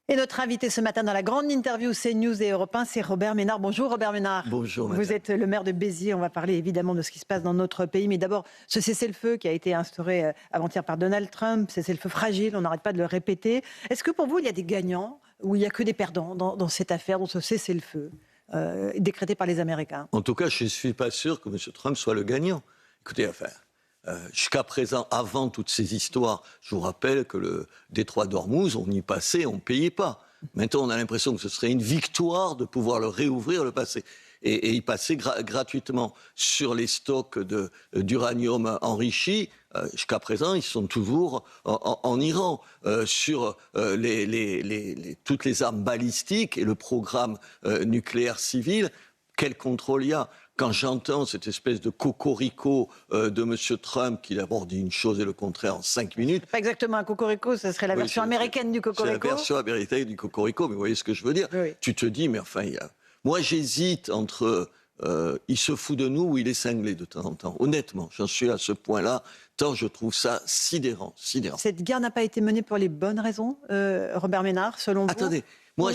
Et notre invité ce matin dans la grande interview CNews et Europe 1, c'est Robert Ménard. Bonjour Robert Ménard. Bonjour madame. Vous êtes le maire de Béziers. On va parler évidemment de ce qui se passe dans notre pays. Mais d'abord, ce cessez-le-feu qui a été instauré avant-hier par Donald Trump, cessez-le-feu fragile, on n'arrête pas de le répéter. Est-ce que pour vous, il y a des gagnants ou il n'y a que des perdants dans cette affaire, dans ce cessez-le-feu décrété par les Américains? En tout cas, je ne suis pas sûr que M. Trump soit le gagnant. Écoutez, jusqu'à présent, avant toutes ces histoires, je vous rappelle que le détroit d'Ormuz, on y passait, on ne payait pas. Maintenant, on a l'impression que ce serait une victoire de pouvoir le réouvrir, le passer. Et y passer gratuitement sur les stocks d'uranium enrichi. Jusqu'à présent, ils sont toujours en Iran. Sur toutes les armes balistiques et le programme nucléaire civil, quel contrôle il y a ? Quand j'entends cette espèce de cocorico de M. Trump, qui d'abord dit une chose et le contraire en 5 minutes. Pas exactement un cocorico, ce serait la version américaine du cocorico. C'est la version américaine du cocorico, mais vous voyez ce que je veux dire. Oui. Tu te dis, mais enfin, moi j'hésite entre il se fout de nous ou il est cinglé de temps en temps. Honnêtement, j'en suis à ce point-là, tant je trouve ça sidérant. Cette guerre n'a pas été menée pour les bonnes raisons, Robert Ménard, selon vous? Attendez. Moi,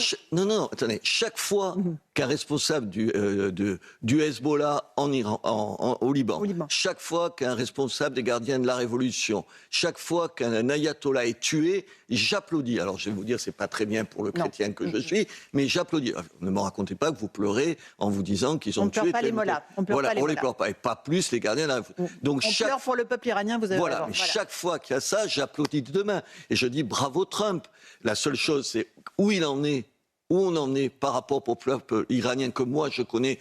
attendez. Chaque fois qu'un responsable du Hezbollah en Iran, au Liban, chaque fois qu'un responsable des gardiens de la Révolution, chaque fois qu'un ayatollah est tué, j'applaudis. Alors, je vais vous dire, c'est pas très bien pour le chrétien que je suis, mais j'applaudis. Ne me racontez pas que vous pleurez en vous disant qu'ils ont tué... On ne pleure pas les mollahs. On les pleure pas, et pas plus les gardiens de la Révolution. Donc, on pleure pour le peuple iranien, vous avez raison. Mais chaque fois qu'il y a ça, j'applaudis de demain. Et je dis bravo Trump. La seule chose, c'est où on en est par rapport au peuple iranien que moi je connais,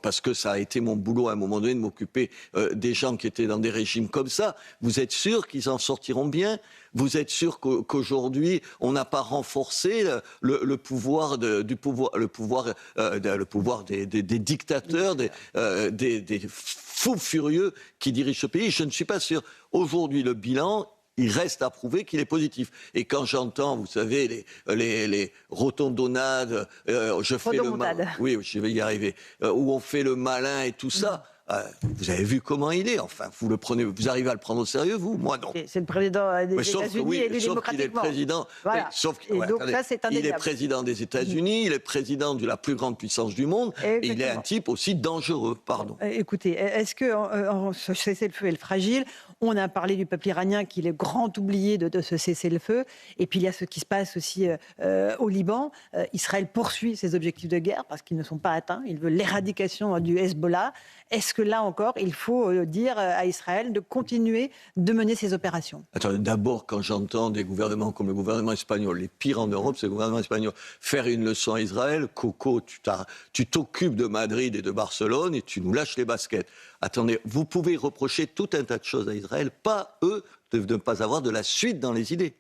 parce que ça a été mon boulot à un moment donné de m'occuper des gens qui étaient dans des régimes comme ça. Vous êtes sûr qu'ils en sortiront bien ? Vous êtes sûr qu'aujourd'hui on n'a pas renforcé le pouvoir des dictateurs, des fous furieux qui dirigent ce pays ? Je ne suis pas sûr. Aujourd'hui, le bilan, il reste à prouver qu'il est positif. Et quand j'entends, vous savez, les rotondonnades, oui, je vais y arriver, où on fait le malin et tout ça, vous avez vu comment il est. Enfin, vous arrivez à le prendre au sérieux, vous ? Moi, non. C'est le président des États-Unis élu démocratiquement. Il est président. Voilà. Il est président des États-Unis, il est président de la plus grande puissance du monde, et il est un type aussi dangereux. Pardon. Écoutez, est-ce que ce cessez-le-feu est fragile ? On a parlé du peuple iranien qui est le grand oublié de ce cessez-le-feu. Et puis il y a ce qui se passe aussi au Liban. Israël poursuit ses objectifs de guerre parce qu'ils ne sont pas atteints. Il veut l'éradication du Hezbollah. Est-ce que là encore, il faut dire à Israël de continuer de mener ses opérations ? Attendez, d'abord, quand j'entends des gouvernements comme le gouvernement espagnol, les pires en Europe, c'est le gouvernement espagnol, faire une leçon à Israël, Coco, tu t'occupes de Madrid et de Barcelone et tu nous lâches les baskets. Attendez, vous pouvez reprocher tout un tas de choses à Israël, pas eux de ne pas avoir de la suite dans les idées.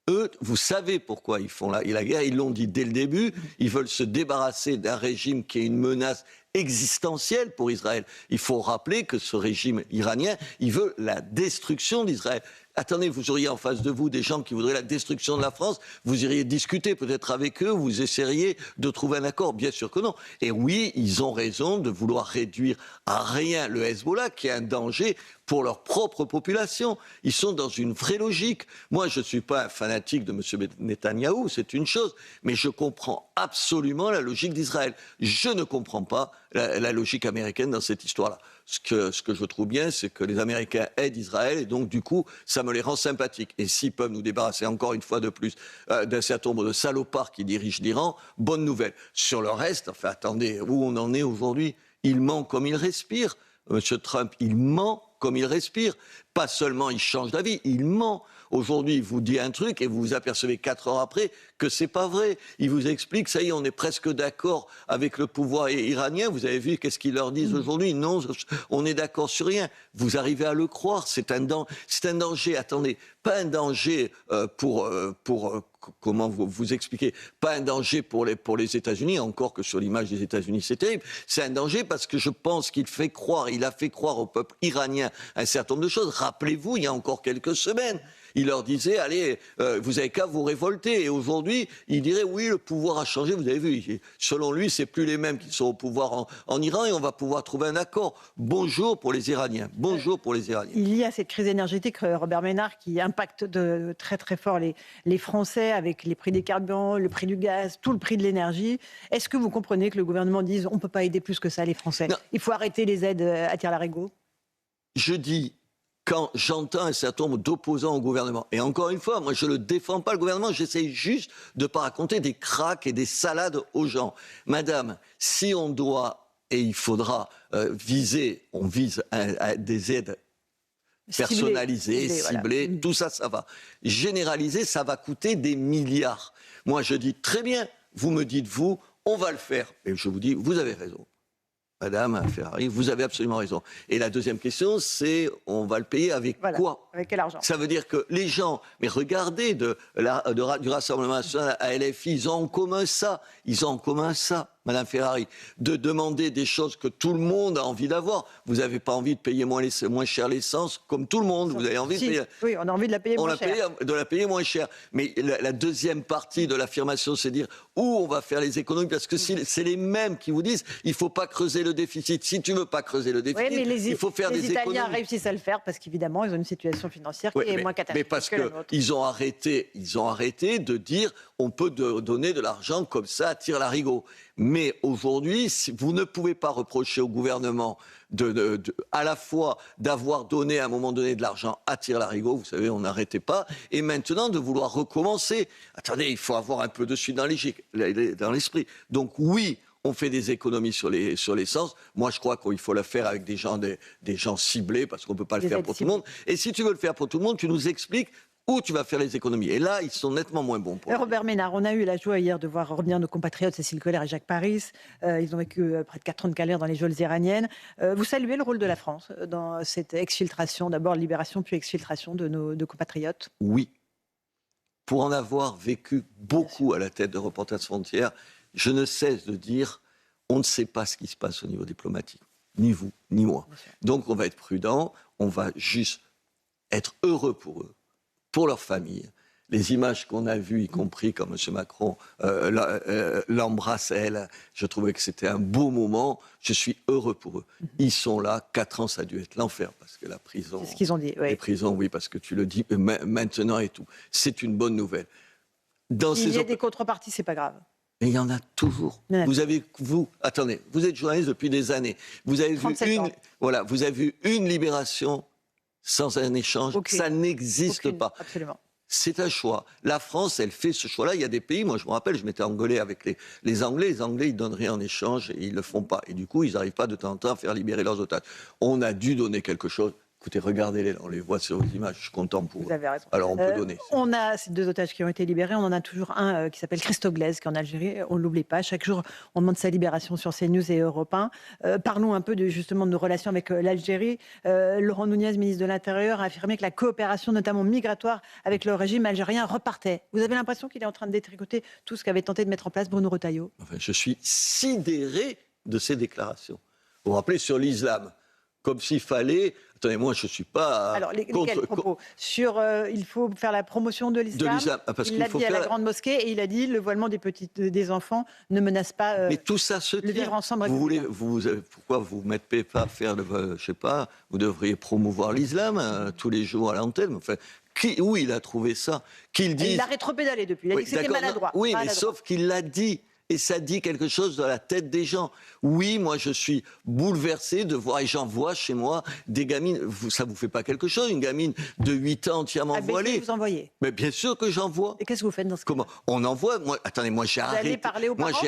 Eux, vous savez pourquoi ils font la guerre, ils l'ont dit dès le début, ils veulent se débarrasser d'un régime qui est une menace existentielle pour Israël. Il faut rappeler que ce régime iranien, il veut la destruction d'Israël. Attendez, vous auriez en face de vous des gens qui voudraient la destruction de la France, vous iriez discuter peut-être avec eux, vous essaieriez de trouver un accord, bien sûr que non. Et oui, ils ont raison de vouloir réduire à rien le Hezbollah, qui est un danger pour leur propre population. Ils sont dans une vraie logique. Moi, je ne suis pas un fanatique de M. Netanyahou, c'est une chose, mais je comprends absolument la logique d'Israël. Je ne comprends pas la logique américaine dans cette histoire-là. Ce que je trouve bien, c'est que les Américains aident Israël, et donc du coup, ça me les rend sympathiques. Et s'ils peuvent nous débarrasser encore une fois de plus d'un certain nombre de salopards qui dirigent l'Iran, bonne nouvelle. Sur le reste, enfin attendez, où on en est aujourd'hui ? Il ment comme il respire. Monsieur Trump, il ment comme il respire. Pas seulement il change d'avis, il ment. Aujourd'hui, il vous dit un truc et vous vous apercevez 4 heures après que c'est pas vrai. Il vous explique, ça y est, on est presque d'accord avec le pouvoir iranien. Vous avez vu qu'est-ce qu'ils leur disent aujourd'hui ? Non, on est d'accord sur rien. Vous arrivez à le croire, c'est un danger. Attendez, pas un danger comment vous expliquer ? Pas un danger pour les États-Unis, encore que sur l'image des États-Unis, c'est terrible. C'est un danger parce que je pense il a fait croire au peuple iranien un certain nombre de choses. Rappelez-vous, il y a encore quelques semaines, il leur disait, allez, vous avez qu'à vous révolter. Et aujourd'hui, il dirait, oui, le pouvoir a changé, vous avez vu. Selon lui, c'est plus les mêmes qui sont au pouvoir en Iran et on va pouvoir trouver un accord. Bonjour pour les Iraniens. Bonjour pour les Iraniens. Il y a cette crise énergétique, Robert Ménard, qui impacte de très très fort les Français avec les prix des carburants, le prix du gaz, tout le prix de l'énergie. Est-ce que vous comprenez que le gouvernement dise on ne peut pas aider plus que ça les Français? Non. Il faut arrêter les aides à tire-larigot? Je dis, quand j'entends un certain nombre d'opposants au gouvernement, et encore une fois, moi je ne défends pas le gouvernement, j'essaie juste de ne pas raconter des cracks et des salades aux gens. Madame, si on doit, et il faudra viser, on vise à des aides personnalisées, ciblées, voilà. Tout ça, ça va. Généraliser, ça va coûter des milliards. Moi je dis, très bien, vous me dites, vous, on va le faire. Et je vous dis, vous avez raison. Madame Ferrari, vous avez absolument raison. Et la deuxième question, c'est on va le payer avec quoi? Avec quel argent? Ça veut dire que les gens, mais regardez, du Rassemblement national à LFI, ils ont en commun ça. Ils ont en commun ça, Madame Ferrari, de demander des choses que tout le monde a envie d'avoir. Vous n'avez pas envie de payer moins cher l'essence, comme tout le monde. Vous avez envie de payer... Oui, on a envie de la payer moins cher. De la payer moins cher. Mais la deuxième partie de l'affirmation, c'est dire où on va faire les économies, parce que c'est les mêmes qui vous disent il ne faut pas creuser le déficit. Si tu ne veux pas creuser le déficit, il faut faire des économies. Les Italiens réussissent à le faire parce qu'évidemment, ils ont une situation financière qui est moins catastrophique. Mais parce que la nôtre. qu'ils ont arrêté de dire on peut donner de l'argent comme ça à tire-larigot. Mais aujourd'hui, vous ne pouvez pas reprocher au gouvernement à la fois d'avoir donné à un moment donné de l'argent à tire-larigot, vous savez, on n'arrêtait pas, et maintenant de vouloir recommencer. Attendez, il faut avoir un peu de suite dans l'esprit. Donc oui, on fait des économies sur l'essence. Moi, je crois qu'il faut le faire avec des gens ciblés, parce qu'on ne peut pas le faire pour tout le monde. Et si tu veux le faire pour tout le monde, tu nous expliques où tu vas faire les économies. Et là, ils sont nettement moins bons. Robert Ménard, on a eu la joie hier de voir revenir nos compatriotes Cécile Collère et Jacques Paris. Ils ont vécu près de 4 ans de galère dans les geôles iraniennes. Vous saluez le rôle de la France dans cette exfiltration, d'abord libération puis exfiltration de nos compatriotes? Oui. Pour en avoir vécu beaucoup à la tête de Reporters sans frontières, je ne cesse de dire on ne sait pas ce qui se passe au niveau diplomatique. Ni vous, ni moi. Donc on va être prudent, on va juste être heureux pour eux, pour leur famille. Les images qu'on a vues, y compris quand M. Macron l'embrasse elle, je trouvais que c'était un beau moment. Je suis heureux pour eux. Ils sont là, 4 ans, ça a dû être l'enfer, parce que la prison... C'est ce qu'ils ont dit, oui. Les prisons, oui, parce que tu le dis maintenant et tout. C'est une bonne nouvelle. S'il y a des contreparties, c'est pas grave. Mais il y en a toujours. Attendez, vous êtes journaliste depuis des années. Vous avez vu une libération sans un échange. Ça n'existe pas. Absolument. C'est un choix. La France, elle fait ce choix-là. Il y a des pays, moi je me rappelle, je m'étais engueulé avec les Anglais. Les Anglais, ils donnent rien en échange et ils ne le font pas. Et du coup, ils n'arrivent pas de temps en temps à faire libérer leurs otages. On a dû donner quelque chose. Écoutez, regardez-les, on les voit sur les images, je suis content pour eux. Vous avez raison. Alors on peut donner. On a ces 2 otages qui ont été libérés, on en a toujours un qui s'appelle Christo Glaise, qui est en Algérie, on ne l'oublie pas. Chaque jour, on demande sa libération sur CNews et Europe 1. Parlons un peu justement de nos relations avec l'Algérie. Laurent Nunez, ministre de l'Intérieur, a affirmé que la coopération, notamment migratoire, avec le régime algérien repartait. Vous avez l'impression qu'il est en train de détricoter tout ce qu'avait tenté de mettre en place Bruno Retailleau? Enfin, je suis sidéré de ces décllarations. Vous vous rappelez sur l'islam, comme s'il fallait... Attendez, moi, je ne suis pas... Alors, lesquels propos? Sur il faut faire la promotion de l'islam. Il l'a dit à la Grande Mosquée et il a dit le voilement des enfants ne menace pas mais tout ça se le vivre ensemble. Pourquoi vous ne mettez pas à faire, je ne sais pas, vous devriez promouvoir l'islam tous les jours à l'antenne. Enfin, où il a trouvé ça? Il a rétropédalé depuis, il a dit que c'était maladroit. Oui, mais sauf qu'il l'a dit. Et ça dit quelque chose dans la tête des gens. Oui, moi, je suis bouleversé de voir, et j'en vois chez moi, des gamines. Ça ne vous fait pas quelque chose, une gamine de 8 ans entièrement voilée? Vous envoyez? Mais bien sûr que j'en vois. Et qu'est-ce que vous faites dans ce cas? Comment on envoie? Attendez, moi, j'ai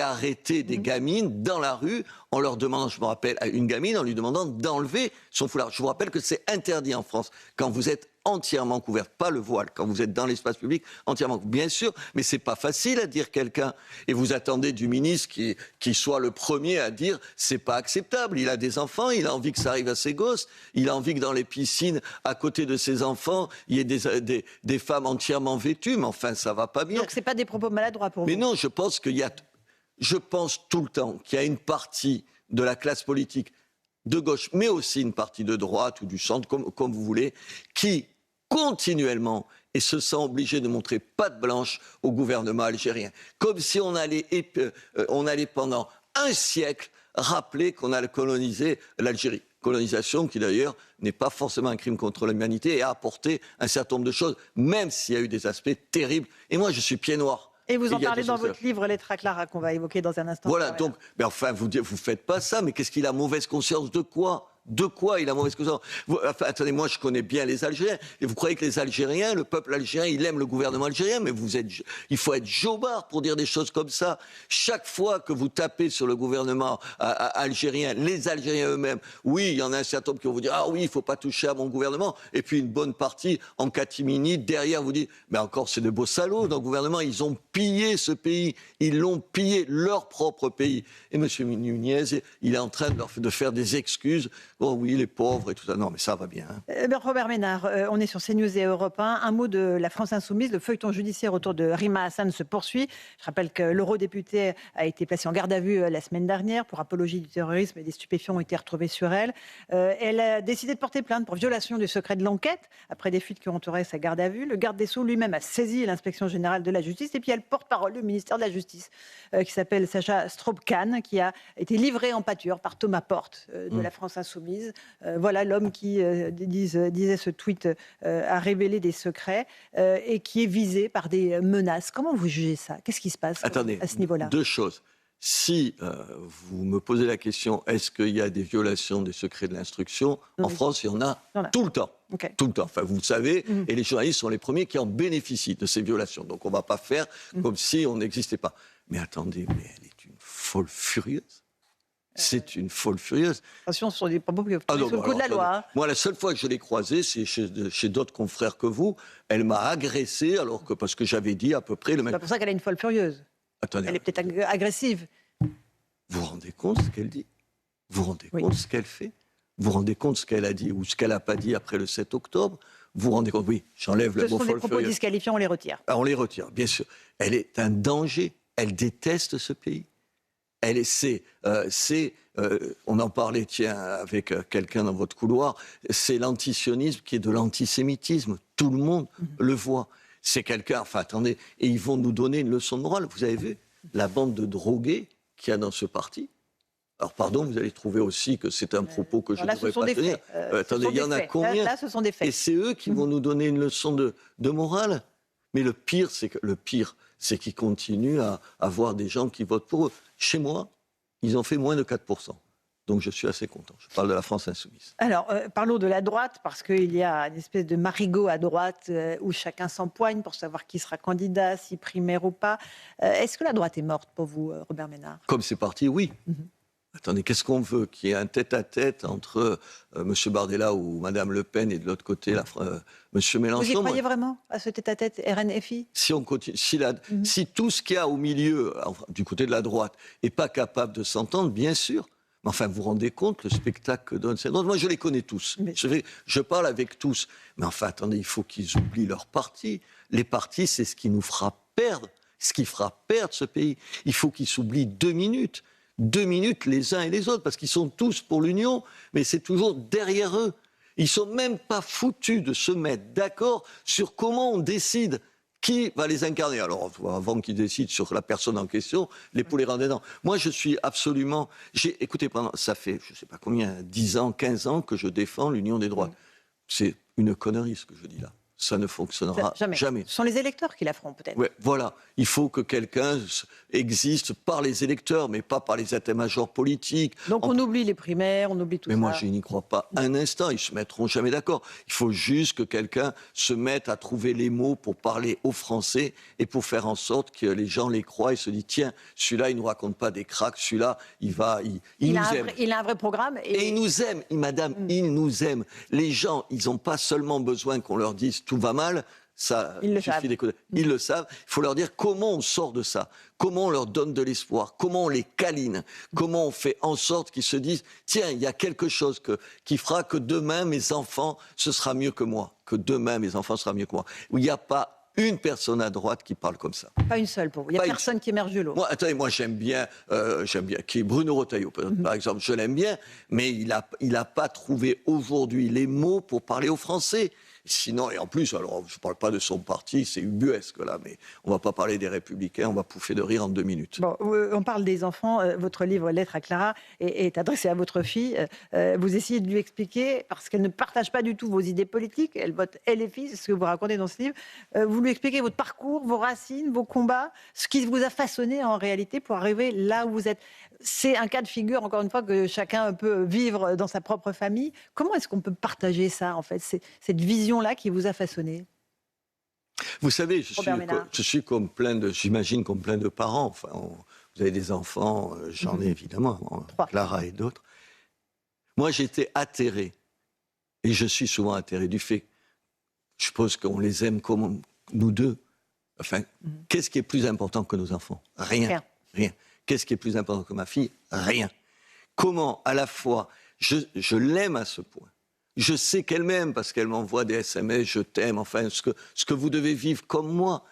arrêté des gamines dans la rue en leur demandant, je me rappelle, à une gamine, en lui demandant d'enlever son foulard. Je vous rappelle que c'est interdit en France quand vous êtes entièrement couverte, pas le voile, quand vous êtes dans l'espace public, entièrement couverte. Bien sûr, mais c'est pas facile à dire quelqu'un. Et vous attendez du ministre qui soit le premier à dire c'est pas acceptable. Il a des enfants, il a envie que ça arrive à ses gosses, il a envie que dans les piscines, à côté de ses enfants, il y ait des femmes entièrement vêtues, mais enfin, ça va pas bien. Donc c'est pas des propos maladroits pour vous? Mais non, je pense tout le temps qu'il y a une partie de la classe politique de gauche, mais aussi une partie de droite ou du centre, comme vous voulez, qui continuellement et se sent obligé de montrer patte blanche au gouvernement algérien. Comme si on allait pendant un siècle rappeler qu'on a colonisé l'Algérie. Colonisation qui d'ailleurs n'est pas forcément un crime contre l'humanité et a apporté un certain nombre de choses, même s'il y a eu des aspects terribles. Et moi, je suis pied noir. Et vous en parlez dans votre livre, Les Traclara, qu'on va évoquer dans un instant. Voilà, donc, mais enfin, vous faites pas ça, mais qu'est-ce qu'il a mauvaise conscience de quoi ? De quoi il a mauvaise conscience ? Enfin, attendez, moi je connais bien les Algériens, et vous croyez que les Algériens, le peuple algérien, il aime le gouvernement algérien, mais il faut être jobard pour dire des choses comme ça. Chaque fois que vous tapez sur le gouvernement algérien, les Algériens eux-mêmes, oui, il y en a un certain nombre qui vont vous dire « Ah oui, il ne faut pas toucher à mon gouvernement », et puis une bonne partie, en catimini, derrière vous dit « Mais encore, c'est de beaux salauds dans le gouvernement, ils ont pillé ce pays, ils l'ont pillé, leur propre pays ». Et M. Nunez, il est en train de faire des excuses. Oh oui, les pauvres et tout ça. Non, mais ça va bien. Robert Ménard, on est sur CNews et Europe 1. Un mot de la France Insoumise. Le feuilleton judiciaire autour de Rima Hassan se poursuit. Je rappelle que l'eurodéputée a été placée en garde à vue la semaine dernière pour apologie du terrorisme et des stupéfiants ont été retrouvés sur elle. Elle a décidé de porter plainte pour violation du secret de l'enquête après des fuites qui ont entouré sa garde à vue. Le garde des Sceaux lui-même a saisi l'inspection générale de la justice et puis elle porte-parole du ministère de la Justice qui s'appelle Sacha Straup-Kahn, qui a été livré en pâture par Thomas Porte de la France Insoumise. Voilà l'homme qui, disait ce tweet, a révélé des secrets et qui est visé par des menaces. Comment vous jugez ça ? Qu'est-ce qui se passe à ce niveau-là ? Deux choses. Si vous me posez la question, est-ce qu'il y a des violations des secrets de l'instruction ? En France, il y en a tout le temps. Okay. Tout le temps. Enfin, vous le savez, et les journalistes sont les premiers qui en bénéficient de ces violations. Donc, on ne va pas faire comme si on n'existait pas. Mais attendez, mais elle est une folle furieuse. C'est une folle furieuse. Attention, ce sont des propos qui sous le coup de la loi. Hein. Moi, la seule fois que je l'ai croisée, c'est chez d'autres confrères que vous. Elle m'a agressé, parce que j'avais dit à peu près le même... C'est pas pour ça qu'elle est une folle furieuse. Attendez. Elle est peut-être agressive. Vous vous rendez compte ce qu'elle dit ? Vous vous rendez compte ce qu'elle fait ? Vous vous rendez compte ce qu'elle a dit ou ce qu'elle n'a pas dit après le 7 octobre ? Vous vous rendez compte ? Oui, j'enlève le mot folle furieuse. Ce sont des propos disqualifiants, on les retire. On les retire, bien sûr. Elle est un danger. Elle déteste ce pays. On en parlait, avec quelqu'un dans votre couloir, c'est l'antisionisme qui est de l'antisémitisme. Tout le monde le voit. C'est quelqu'un, enfin attendez, et ils vont nous donner une leçon de morale. Vous avez vu la bande de drogués qu'il y a dans ce parti ? Alors pardon, vous allez trouver aussi que c'est un propos que je ne devrais pas tenir. Attendez, il y en a combien ? Là, ce sont des faits. Et c'est eux qui vont nous donner une leçon de morale. Mais le pire, c'est qu'ils continuent à avoir des gens qui votent pour eux. Chez moi, ils ont fait moins de 4%. Donc je suis assez content. Je parle de la France Insoumise. Alors, parlons de la droite, parce qu'il y a une espèce de marigot à droite où chacun s'empoigne pour savoir qui sera candidat, si primaire ou pas. Est-ce que la droite est morte pour vous, Robert Ménard ? Comme c'est parti, oui. Attendez, qu'est-ce qu'on veut ? Qu'il y ait un tête-à-tête entre M. Bardella ou Mme Le Pen et de l'autre côté, M. Mélenchon. Vous y croyez vraiment à ce tête-à-tête RN-FI ? Si on continue, si tout ce qu'il y a au milieu, du côté de la droite, n'est pas capable de s'entendre, bien sûr. Mais enfin, vous vous rendez compte, le spectacle que donne cette droite ? Moi, je les connais tous. Je parle avec tous. Mais enfin, attendez, il faut qu'ils oublient leur parti. Les partis, c'est ce qui nous fera perdre. Ce qui fera perdre ce pays. Il faut qu'ils s'oublient 2 minutes. 2 minutes les uns et les autres, parce qu'ils sont tous pour l'union, mais c'est toujours derrière eux. Ils ne sont même pas foutus de se mettre d'accord sur comment on décide qui va les incarner. Alors, avant qu'ils décident sur la personne en question, les poulets rendent dedans. Moi, je suis absolument... Écoutez, ça fait, je ne sais pas combien, 10 ans, 15 ans que je défends l'union des droites. C'est une connerie, ce que je dis là. Ça ne fonctionnera jamais. Ce sont les électeurs qui la feront, peut-être. Ouais, voilà. Il faut que quelqu'un existe par les électeurs, mais pas par les états-majors politiques. Donc on oublie les primaires, on oublie tout ça. Mais moi, je n'y crois pas un instant. Ils ne se mettront jamais d'accord. Il faut juste que quelqu'un se mette à trouver les mots pour parler aux Français et pour faire en sorte que les gens les croient et se disent, tiens, celui-là, il ne nous raconte pas des cracks, celui-là, il nous aime. Il a un vrai programme. Et il nous aime, madame, il nous aime. Les gens, ils n'ont pas seulement besoin qu'on leur dise tout va mal, ça suffit d'écouter. Ils le savent. Il faut leur dire comment on sort de ça, comment on leur donne de l'espoir, comment on les câline, comment on fait en sorte qu'ils se disent tiens, il y a quelque chose qui fera que demain mes enfants, ce sera mieux que moi, que demain mes enfants sera mieux que moi. Où il n'y a pas une personne à droite qui parle comme ça. Pas une seule pour vous. Il n'y a personne qui émerge de l'eau. Moi, j'aime bien qui est Bruno Retailleau, par exemple. Je l'aime bien, mais il a pas trouvé aujourd'hui les mots pour parler aux Français. Sinon, et en plus, alors je ne parle pas de son parti, c'est ubuesque là, mais on ne va pas parler des Républicains, on va pouffer de rire en 2 minutes. Bon, on parle des enfants. Votre livre Lettre à Clara est adressé à votre fille. Vous essayez de lui expliquer, parce qu'elle ne partage pas du tout vos idées politiques, elle vote LFI, c'est ce que vous racontez dans ce livre. Vous lui expliquez votre parcours, vos racines, vos combats, ce qui vous a façonné en réalité pour arriver là où vous êtes. C'est un cas de figure, encore une fois, que chacun peut vivre dans sa propre famille. Comment est-ce qu'on peut partager ça, en fait, cette vision-là qui vous a façonné? Vous savez, je suis comme j'imagine comme plein de parents. Enfin, vous avez des enfants, j'en ai évidemment, Clara et d'autres. Moi, j'étais atterré, et je suis souvent atterré du fait, je suppose qu'on les aime comme nous deux. Enfin, qu'est-ce qui est plus important que nos enfants? Rien. Qu'est-ce qui est plus important que ma fille? Rien. Comment, à la fois, je l'aime à ce point. Je sais qu'elle m'aime parce qu'elle m'envoie des SMS, je t'aime, enfin, ce que vous devez vivre comme moi.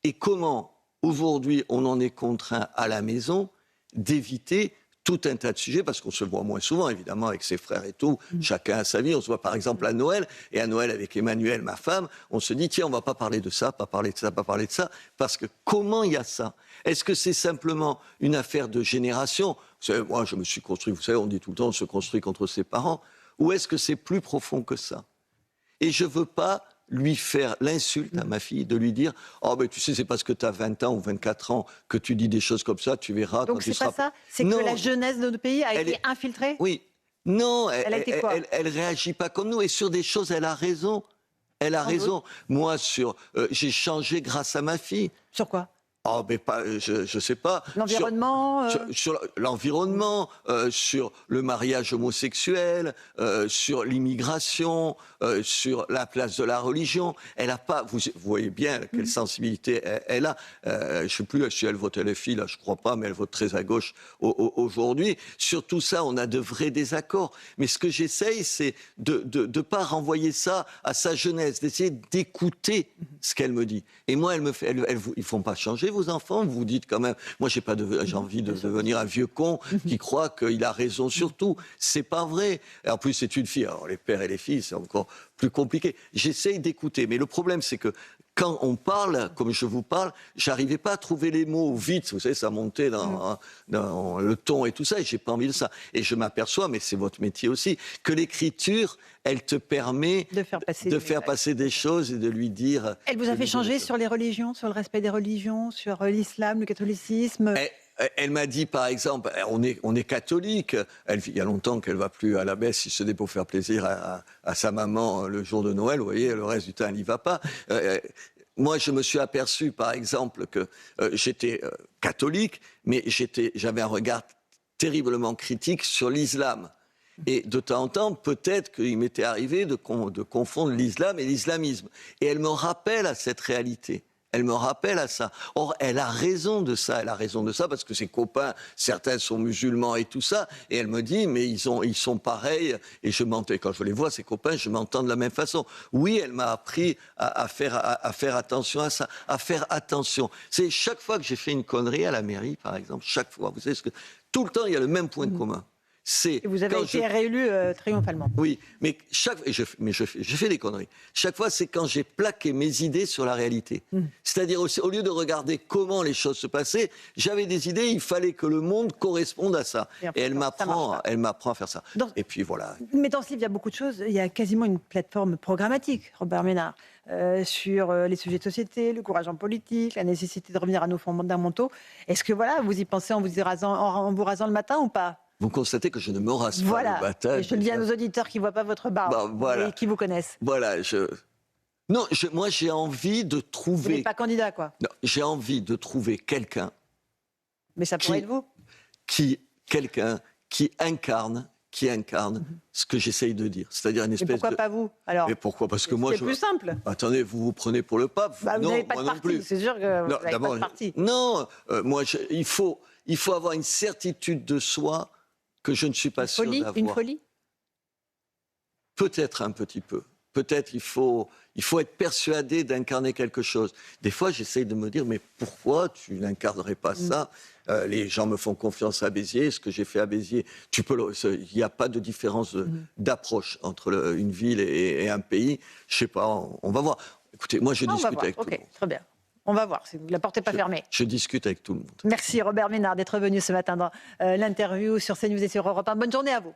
Et comment, aujourd'hui, on en est contraint à la maison d'éviter tout un tas de sujets, parce qu'on se voit moins souvent, évidemment, avec ses frères et tout. Chacun a sa vie. On se voit, par exemple, à Noël. Et à Noël, avec Emmanuel, ma femme, on se dit, tiens, on ne va pas parler de ça, pas parler de ça, pas parler de ça. Parce que comment il y a ça? Est-ce que c'est simplement une affaire de génération? Vous savez, moi, je me suis construit, vous savez, on dit tout le temps, on se construit contre ses parents. Ou est-ce que c'est plus profond que ça? Et je ne veux pas lui faire l'insulte à ma fille de lui dire « Oh, ben tu sais, c'est parce que tu as 20 ans ou 24 ans que tu dis des choses comme ça, tu verras quand tu seras... » Donc c'est pas ça? C'est que la jeunesse de notre pays a été infiltrée? Oui. Non, elle a été quoi? Elle réagit pas comme nous. Et sur des choses, elle a raison. Elle a raison. Moi, j'ai changé grâce à ma fille. Sur quoi? Oh, mais pas, je sais pas. L'environnement sur l'environnement, sur le mariage homosexuel, sur l'immigration, sur la place de la religion. Elle a pas, vous voyez bien quelle sensibilité elle a. Je ne sais plus si elle vote LFI, là, je crois pas, mais elle vote très à gauche aujourd'hui. Sur tout ça, on a de vrais désaccords. Mais ce que j'essaye, c'est de pas renvoyer ça à sa jeunesse, d'essayer d'écouter ce qu'elle me dit. Et moi, ils font pas changer vos enfants. Vous vous dites quand même, moi, j'ai envie de devenir un vieux con qui croit qu'il a raison sur tout. C'est pas vrai. Et en plus, c'est une fille. Alors, les pères et les filles, c'est encore plus compliqué. J'essaye d'écouter. Mais le problème, c'est que quand on parle, comme je vous parle, j'arrivais pas à trouver les mots vite. Vous savez, ça montait dans le ton et tout ça, et j'ai pas envie de ça. Et je m'aperçois, mais c'est votre métier aussi, que l'écriture, elle te permet de faire passer des choses et de lui dire... Elle vous a fait changer sur les religions, sur le respect des religions, sur l'islam, le catholicisme? Elle m'a dit, par exemple, on est catholique. Il y a longtemps qu'elle ne va plus à la messe, si ce n'est pour faire plaisir à sa maman le jour de Noël. Vous voyez, le reste du temps, elle n'y va pas. Moi, je me suis aperçu, par exemple, que j'étais catholique, mais j'avais un regard terriblement critique sur l'islam. Et de temps en temps, peut-être qu'il m'était arrivé de confondre l'islam et l'islamisme. Et elle me rappelle à cette réalité. Elle me rappelle à ça. Or, elle a raison de ça. Elle a raison de ça parce que ses copains, certains sont musulmans et tout ça. Et elle me dit, mais ils sont pareils. Et quand je les vois, ces copains, je m'entends de la même façon. Oui, elle m'a appris à faire attention à ça, à faire attention. C'est chaque fois que j'ai fait une connerie à la mairie, par exemple, chaque fois, vous savez tout le temps, il y a le même point commun. Et vous avez été réélu triomphalement. Oui, mais je fais des conneries. Chaque fois, c'est quand j'ai plaqué mes idées sur la réalité. C'est-à-dire, au lieu de regarder comment les choses se passaient, j'avais des idées, il fallait que le monde corresponde à ça. Et elle m'apprend à faire ça. Et puis voilà. Mais dans ce livre, il y a beaucoup de choses. Il y a quasiment une plateforme programmatique, Robert Ménard, sur les sujets de société, le courage en politique, la nécessité de revenir à nos fondamentaux. Est-ce que vous y pensez en vous rasant le matin ou pas? Vous constatez que je ne me rase pas le matin. Et je le dis à nos auditeurs qui ne voient pas votre barbe et qui vous connaissent. Voilà, moi j'ai envie de trouver... Vous n'êtes pas candidat, quoi. Non, j'ai envie de trouver quelqu'un... Mais ça pourrait être vous. Quelqu'un qui incarne ce que j'essaye de dire. C'est-à-dire une espèce de... Mais pourquoi pas vous, alors? Mais pourquoi? Parce que moi... C'est plus simple. Attendez, vous vous prenez pour le pape? Vous n'avez pas de parti, c'est sûr que vous n'avez pas de parti. Non, il faut avoir une certitude de soi que je ne suis pas sûr d'avoir. Une folie? Peut-être un petit peu. peut-être il faut être persuadé d'incarner quelque chose. Des fois, j'essaye de me dire, mais pourquoi tu n'incarnerais pas ça? Les gens me font confiance à Béziers, ce que j'ai fait à Béziers, il n'y a pas de différence d'approche entre une ville et un pays. Je sais pas, on va voir. Écoutez, moi je discute avec tout le monde. Très bien. On va voir, la porte n'est pas fermée. Je discute avec tout le monde. Merci Robert Ménard d'être venu ce matin dans l'interview sur CNews et sur Europe 1. Bonne journée à vous.